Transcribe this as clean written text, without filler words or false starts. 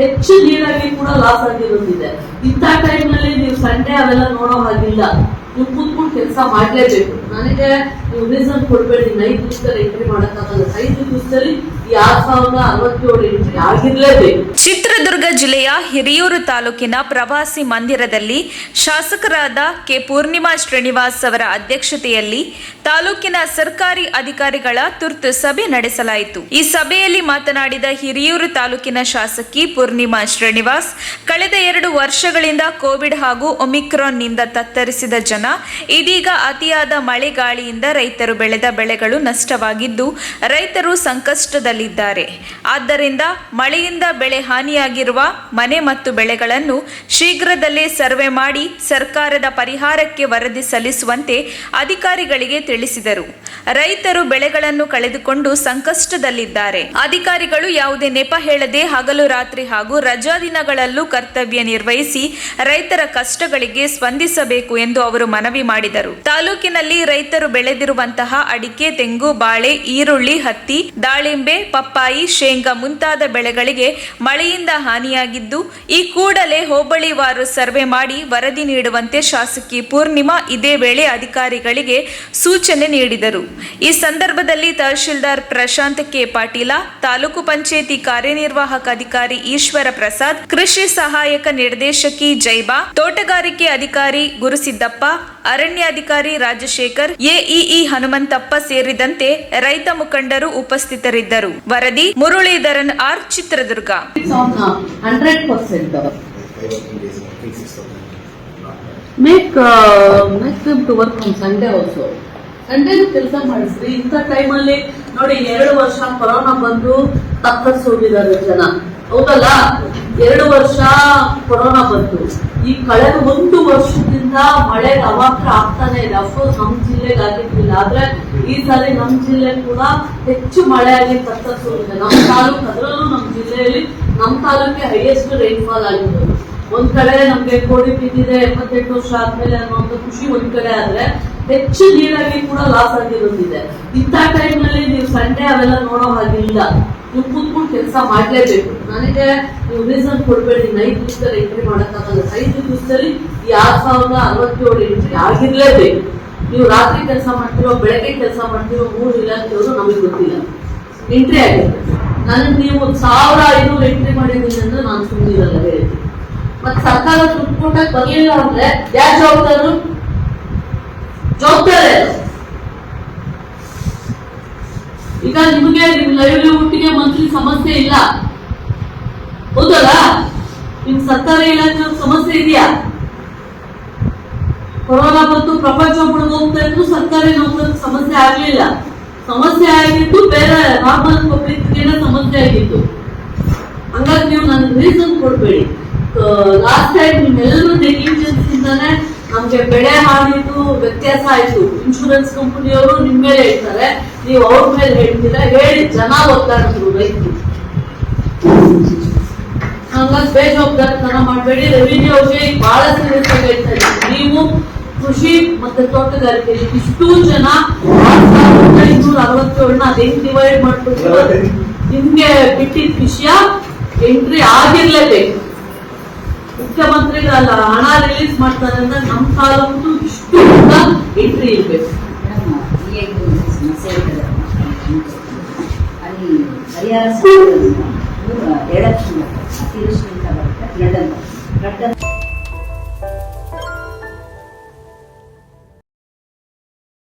ಹೆಚ್ಚು ನೀರಾಗಿ ಕೂಡ ಲಾಸ್ ಆಗಿರೋದಿದೆ. ಇಂಥ ಟೈಮ್ನಲ್ಲಿ ನೀವು ಸಂಡೇ ಅವೆಲ್ಲ ನೋಡೋ ಹಾಗಿಲ್ಲ. ನೀವು ಕೂತ್ಕೊಂಡು ಕೆಲಸ ಮಾಡ್ಲೇಬೇಕು. ನನಗೆ ನೀವು ರೀಸನ್ ಕೊಡ್ಬೇಡಿ 5 ದಿವಸದಲ್ಲಿ ಎಂಟ್ರಿ ಮಾಡಕ್ಕಾಗಲ್ಲ. 5 ದಿವಸದಲ್ಲಿ 6067 ಎಂಟ್ರಿ ಆಗಿರ್ಲೇಬೇಕು. ಚಿತ್ರದುರ್ಗ ಜಿಲ್ಲೆಯ ಹಿರಿಯೂರು ತಾಲೂಕಿನ ಪ್ರವಾಸಿ ಮಂದಿರದಲ್ಲಿ ಶಾಸಕರಾದ ಕೆ ಪೂರ್ಣಿಮಾ ಶ್ರೀನಿವಾಸ್ ಅವರ ಅಧ್ಯಕ್ಷತೆಯಲ್ಲಿ ತಾಲೂಕಿನ ಸರ್ಕಾರಿ ಅಧಿಕಾರಿಗಳ ತುರ್ತು ಸಭೆ ನಡೆಸಲಾಯಿತು. ಈ ಸಭೆಯಲ್ಲಿ ಮಾತನಾಡಿದ ಹಿರಿಯೂರು ತಾಲೂಕಿನ ಶಾಸಕಿ ಪೂರ್ಣಿಮಾ ಶ್ರೀನಿವಾಸ್, ಕಳೆದ 2 ವರ್ಷಗಳಿಂದ ಕೋವಿಡ್ ಹಾಗೂ ಒಮಿಕ್ರಾನ್ನಿಂದ ತತ್ತರಿಸಿದ ಜನ ಇದೀಗ ಅತಿಯಾದ ಮಳೆ ಗಾಳಿಯಿಂದ ರೈತರು ಬೆಳೆದ ಬೆಳೆಗಳು ನಷ್ಟವಾಗಿದ್ದು ರೈತರು ಸಂಕಷ್ಟದಲ್ಲಿದ್ದಾರೆ. ಆದ್ದರಿಂದ ಮಳೆಯಿಂದ ಬೆಳೆ ಹಾನಿಯಾಗಿರುವ ಮನೆ ಮತ್ತು ಬೆಳೆಗಳನ್ನು ಶೀಘ್ರದಲ್ಲೇ ಸರ್ವೆ ಮಾಡಿ ಸರ್ಕಾರದ ಪರಿಹಾರಕ್ಕೆ ವರದಿ ಸಲ್ಲಿಸುವಂತೆ ಅಧಿಕಾರಿಗಳಿಗೆ ತಿಳಿಸಿದರು. ರೈತರು ಬೆಳೆಗಳನ್ನು ಕಳೆದುಕೊಂಡು ಸಂಕಷ್ಟದಲ್ಲಿದ್ದಾರೆ. ಅಧಿಕಾರಿಗಳು ಯಾವುದೇ ನೆಪ ಹೇಳದೆ ಹಗಲು ರಾತ್ರಿ ಹಾಗೂ ರಜಾ ದಿನಗಳಲ್ಲೂ ಕರ್ತವ್ಯ ನಿರ್ವಹಿಸಿ ರೈತರ ಕಷ್ಟಗಳಿಗೆ ಸ್ಪಂದಿಸಬೇಕು ಎಂದು ಅವರು ಮನವಿ ಮಾಡಿದರು. ತಾಲೂಕಿನಲ್ಲಿ ರೈತರು ಬೆಳೆದಿರುವಂತಹ ಅಡಿಕೆ, ತೆಂಗು, ಬಾಳೆ, ಈರುಳ್ಳಿ, ಹತ್ತಿ, ದಾಳಿಂಬೆ, ಪಪ್ಪಾಯಿ, ಶೇಂಗಾ ಮುಂತಾದ ಬೆಳೆಗಳಿಗೆ ಮಳೆಯಿಂದ ಹಾನಿಯಾಗಿದ್ದು ಈ ಕೂಡಲೇ ಹೋಬಳಿವಾರು ಸರ್ವೆ ಮಾಡಿ ವರದಿ ನೀಡುವಂತೆ ಶಾಸಕಿ ಪೂರ್ಣಿಮಾ ಇದೇ ವೇಳೆ ಅಧಿಕಾರಿಗಳಿಗೆ ಸೂಚನೆ ನೀಡಿದರು. ಈ ಸಂದರ್ಭದಲ್ಲಿ ತಹಶೀಲ್ದಾರ್ ಪ್ರಶಾಂತ್ ಕೆ ಪಾಟೀಲ, ತಾಲೂಕು ಪಂಚಾಯಿತಿ ಕಾರ್ಯನಿರ್ವಾಹಕ ಅಧಿಕಾರಿ ಈಶ್ವರ ಪ್ರಸಾದ್, ಕೃಷಿ ಸಹಾಯಕ ನಿರ್ದೇಶಕಿ ಜೈಬಾ, ತೋಟಗಾರಿಕೆ ಅಧಿಕಾರಿ ಗುರುಸಿದ್ದಪ್ಪ, ಅರಣ್ಯಾಧಿಕಾರಿ ರಾಜಶೇಖರ್, ಎಇಇ ಹನುಮಂತಪ್ಪ ಸೇರಿದಂತೆ ರೈತ ಮುಖಂಡರು ಉಪಸ್ಥಿತರಿದ್ದರು. ವರದಿ Muralidharan R, Chitradurga. 100% make them to work on Sunday also. Sunday ಕೆಲಸ ಮಾಡಿಸ್ರಿ. ಇಂಥ ಟೈಮಲ್ಲಿ ನೋಡಿ 2 ವರ್ಷ ಕೊರೋನಾ ಬಂದು ತಪ್ಪರಿಸೋಗಿದ್ದಾರೆ ಜನ, ಹೌದಲ್ಲ? 2 ವರ್ಷ ಕೊರೋನಾ ಬಂತು. ಈ ಕಳೆದ 1 ವರ್ಷದಿಂದ ಮಳೆ ಅವಾಂತರ ಆಗ್ತಾನೆ ಇದೆ. ಅಫ್ಕೋರ್ಸ್ ನಮ್ಮ ಜಿಲ್ಲೆಗೆ ಆಗಿರ್ಲಿಲ್ಲ, ಆದ್ರೆ ಈ ಸಾರಿ ನಮ್ಮ ಜಿಲ್ಲೆ ಕೂಡ ಹೆಚ್ಚು ಮಳೆಯಾಗಿ ತತ್ತರಿಸೋಗಿದೆ. ನಮ್ಮ ತಾಲೂಕು, ಅದರಲ್ಲೂ ನಮ್ಮ ಜಿಲ್ಲೆಯಲ್ಲಿ ನಮ್ಮ ತಾಲೂಕಿಗೆ ಹೈಯೆಸ್ಟ್ ರೈನ್ಫಾಲ್ ಆಗಿತ್ತು. ಒಂದ್ ಕಡೆ ನಮ್ಗೆ ಕೋಡಿ ಬಿದ್ದಿದೆ 78 ವರ್ಷ ಆದ್ಮೇಲೆ ಅನ್ನೋ ಖುಷಿ ಒಂದ್ ಕಡೆ, ಆದ್ರೆ ಹೆಚ್ಚು ನೀರಾಗಿ ಕೂಡ ಲಾಸ್ ಆಗಿರೋದಿದೆ. ಇಂಥ ಟೈಮ್ನಲ್ಲಿ ನೀವು ಸಂಡೇ ಅವೆಲ್ಲ ನೋಡೋ ಹಾಗಿಲ್ಲ. ನೀವು ಕೂತ್ಕೊಂಡು ಕೆಲಸ ಮಾಡ್ಲೇಬೇಕು. ನನಗೆ ನೀವು ರೀಸನ್ ಕೊಡ್ಬೇಡಿ 5 ದಿವಸದಲ್ಲಿ ಎಂಟ್ರಿ ಮಾಡಕ್ಕಾಗಲ್ಲ. 5 ದಿವಸದಲ್ಲಿ 6067 ಎಂಟ್ರಿ ಆಗಿರ್ಲೇಬೇಕು. ನೀವು ರಾತ್ರಿ ಕೆಲಸ ಮಾಡ್ತಿರೋ, ಬೆಳಗ್ಗೆ ಕೆಲಸ ಮಾಡ್ತಿರೋ 3 ಇಲಾಖೆಯವರು ನಮಗೆ ಗೊತ್ತಿಲ್ಲ, ಎಂಟ್ರಿ ಆಗಿರ್ಬೇಕು. ನನಗೆ ನೀವು 1500 ಎಂಟ್ರಿ ಮಾಡಿದ್ದೀನಿ ಅಂದ್ರೆ ನಾನು ಸುಮ್ಮನಿರಲ್ಲ ಹೇಳ್ತೀನಿ. ಮತ್ತೆ ಸರ್ಕಾರ ದುಡ್ಡು ಕೊಟ್ಟಾಗ ಬರ್ಲಿಲ್ಲ ಅಂದ್ರೆ ಯಾರು ಜವಾಬ್ದಾರರು? ಜವಾಬ್ದಾರಿ. ಈಗ ನಿಮಗೆ ನಿಮ್ ಲೈವ್ಲಿಹುಡ್ಗೆ ಮಂತ್ಲಿ ಸಮಸ್ಯೆ ಇಲ್ಲ, ಹೌದಲ್ಲ? ನಿಮ್ ಸರ್ಕಾರಿ ಇಲಾಖೆ ಸಮಸ್ಯೆ ಇದೆಯಾ? ಕೊರೋನಾ ಬಂತು, ಪ್ರಪಂಚ ಮುಳುಗ್ ಹೋಗ್ತಾ ಇದ್ರು, ಸರ್ಕಾರಿ ನೌಕರರಿಗೆ ಸಮಸ್ಯೆ ಆಗ್ಲಿಲ್ಲ. ಸಮಸ್ಯೆ ಆಗಿದ್ದು ಬೇರೆ ನಾರ್ಮಲ್ ಪಬ್ಲಿಕ್ಗೆ ಸಮಸ್ಯೆ ಆಗಿತ್ತು. ಹಂಗಾಗಿ ನೀವು ನನ್ಗೆ ರೀಸನ್ ಕೊಡ್ಬೇಡಿ. ಲಾಸ್ಟ್ ಟೈಮ್ ನಿಮ್ಮೆಲ್ಲರೂ ನೆಗ್ಲಿಜೆನ್ಸ್ ಇಂದಾನೆ ನಮ್ಗೆ ಬೆಳೆ ಹಾನಿದು ವ್ಯತ್ಯಾಸ ಆಯ್ತು. ಇನ್ಶೂರೆನ್ಸ್ ಕಂಪನಿಯವರು ನಿಮ್ ಮೇಲೆ ಹೇಳ್ತಾರೆ, ನೀವು ಅವ್ರ ಮೇಲೆ ಹೇಳ್ತೀರಾ. ಹೇಳಿ ಜನ ಒತ್ತಾಡಿದ್ರು ರೈತರು. ಹಂಗಾಗಿ ಬೇಜವಾಬ್ದಾರಿತನ ಮಾಡಬೇಡಿ. ರೆವಿನ್ಯೂ ಅವ್ರಿಗೆ ಬಹಳ ಸೀರಿಯಸ್ ಆಗಿ ಹೇಳ್ತಾ ಇದ್ದೀವಿ. ನೀವು ಕೃಷಿ ಮತ್ತೆ ತೋಟಗಾರಿಕೆ ಇಷ್ಟು ಜನ 6267 ಅದ್ ಹೆಂಗ್ ಡಿವೈಡ್ ಮಾಡ್ಬಿಟ್ಟು ನಿಮ್ಗೆ ಬಿಟ್ಟಿದ ವಿಷಯ ಎಂಟ್ರಿ ಆಗಿರ್ಲೇಬೇಕು. ಮುಖ್ಯಮಂತ್ರಿಗಳಲ್ಲ ಹಣ ರಿಲೀಸ್ ಮಾಡ್ತಾರೆ ಅಂದ್ರೆ ನಮ್ಮ ತಾಲೂಕು ಇಷ್ಟು ಎಂಟ್ರಿ ಇರ್ಬೇಕು. ಅಲ್ಲಿ ಪರಿಹಾರ 2 ಲಕ್ಷ ಅತಿವೃಷ್ಟಿ ಅಂತ ಬರುತ್ತೆ.